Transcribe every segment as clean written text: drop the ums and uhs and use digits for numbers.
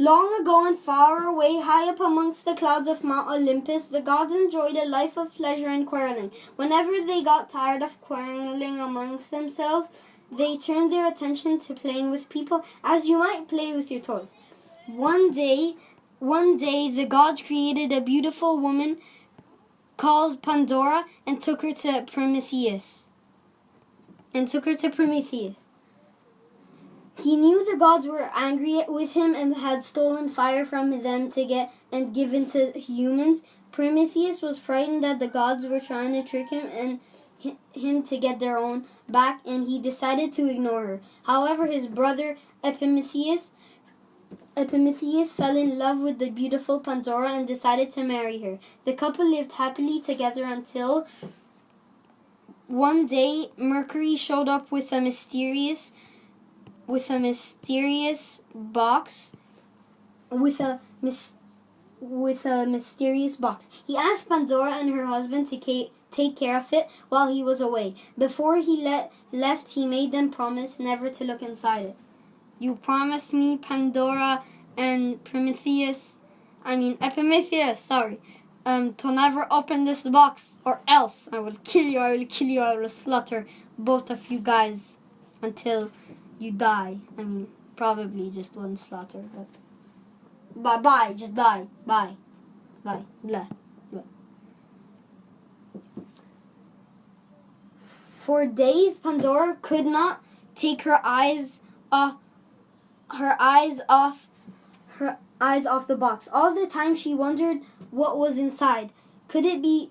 Long ago and far away, high up amongst the clouds of Mount Olympus, the gods enjoyed a life of pleasure and quarreling. Whenever they got tired of quarreling amongst themselves, they turned their attention to playing with people, as you might play with your toys. One day, the gods created a beautiful woman called Pandora and took her to Prometheus. He knew the gods were angry with him and had stolen fire from them to get and given to humans. Prometheus was frightened that the gods were trying to trick him to get their own back, and he decided to ignore her. However, his brother Epimetheus fell in love with the beautiful Pandora and decided to marry her. The couple lived happily together until one day Mercury showed up with a mysterious box. He asked Pandora and her husband to take care of it while he was away. Before he left, he made them promise never to look inside it. You promised me, Pandora and Epimetheus, to never open this box, or else I will kill you, I will slaughter both of you guys until you die. Probably just one slaughter, but bye, just bye, blah, blah. For days, Pandora could not take her eyes off the box. All the time she wondered what was inside. Could it be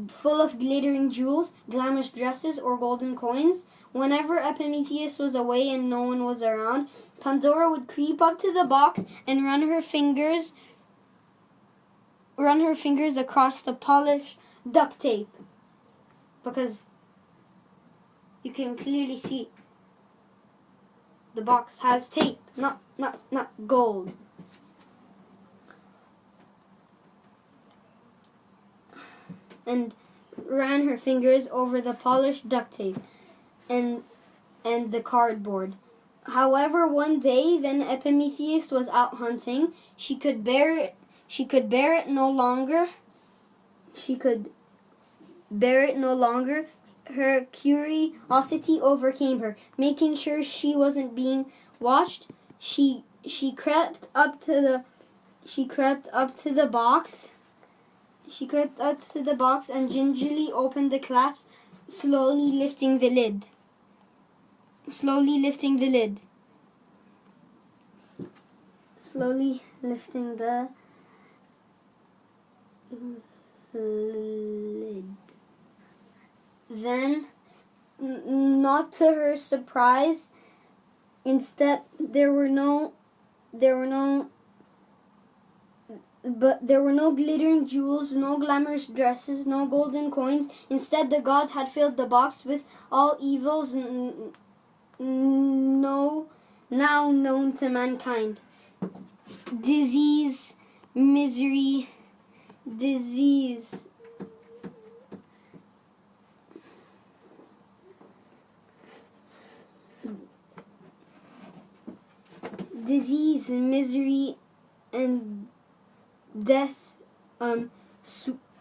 full of glittering jewels, glamorous dresses, or golden coins? Whenever Epimetheus was away and no one was around, Pandora would creep up to the box and run her fingers across the polished duct tape, because you can clearly see the box has tape, not gold. And ran her fingers over the polished duct tape and the cardboard. However, one day, then Epimetheus was out hunting. She could bear it no longer. Her curiosity overcame her. Making sure she wasn't being watched, she crept up to the box. She crept up to the box and gingerly opened the clasp, slowly lifting the lid. Slowly lifting the lid. Then, not to her surprise, instead there were no glittering jewels, no glamorous dresses, no golden coins. Instead, the gods had filled the box with all evils now known to mankind. Disease, misery, misery, and death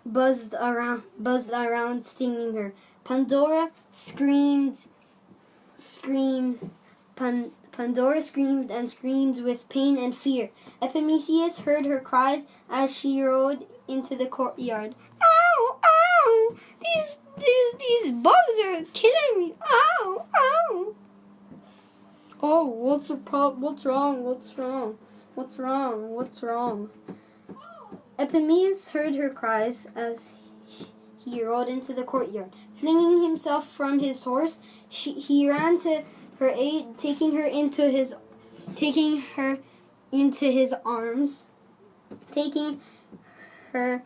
buzzed around, stinging her. Pandora screamed. Pandora screamed and screamed with pain and fear. Epimetheus heard her cries as she rode into the courtyard. Ow! Ow! These bugs are killing me! Ow! Ow! Oh, what's wrong? Epimetheus heard her cries as he rode into the courtyard. Flinging himself from his horse, he ran to her aid, taking her into his arms. Taking her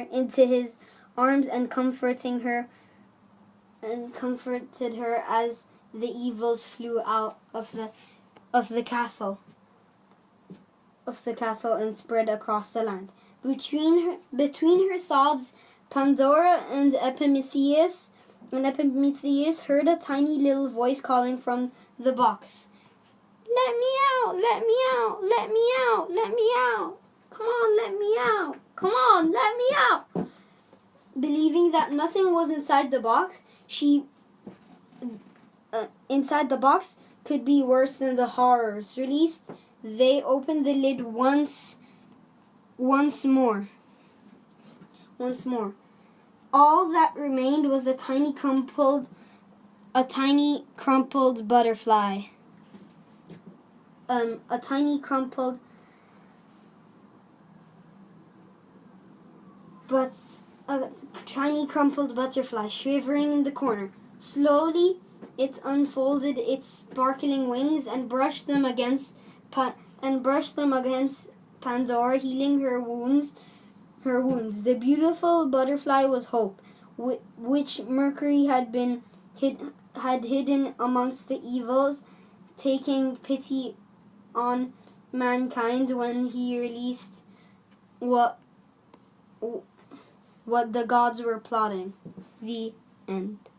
into his arms and comforted her as the evils flew out of the castle and spread across the land. Between her sobs, Pandora and Epimetheus and Epimetheus heard a tiny little voice calling from the box. Let me out, let me out, let me out, let me out. Come on, let me out. Come on, let me out. Believing that nothing was inside the box, inside the box could be worse than the horrors released. They opened the lid once more. All that remained was a tiny crumpled butterfly. A tiny crumpled butterfly shivering in the corner. Slowly, it unfolded its sparkling wings and brushed them against Pandora, healing her wounds. The beautiful butterfly was Hope, which Mercury had hidden amongst the evils, taking pity on mankind when he released what the gods were plotting. The end.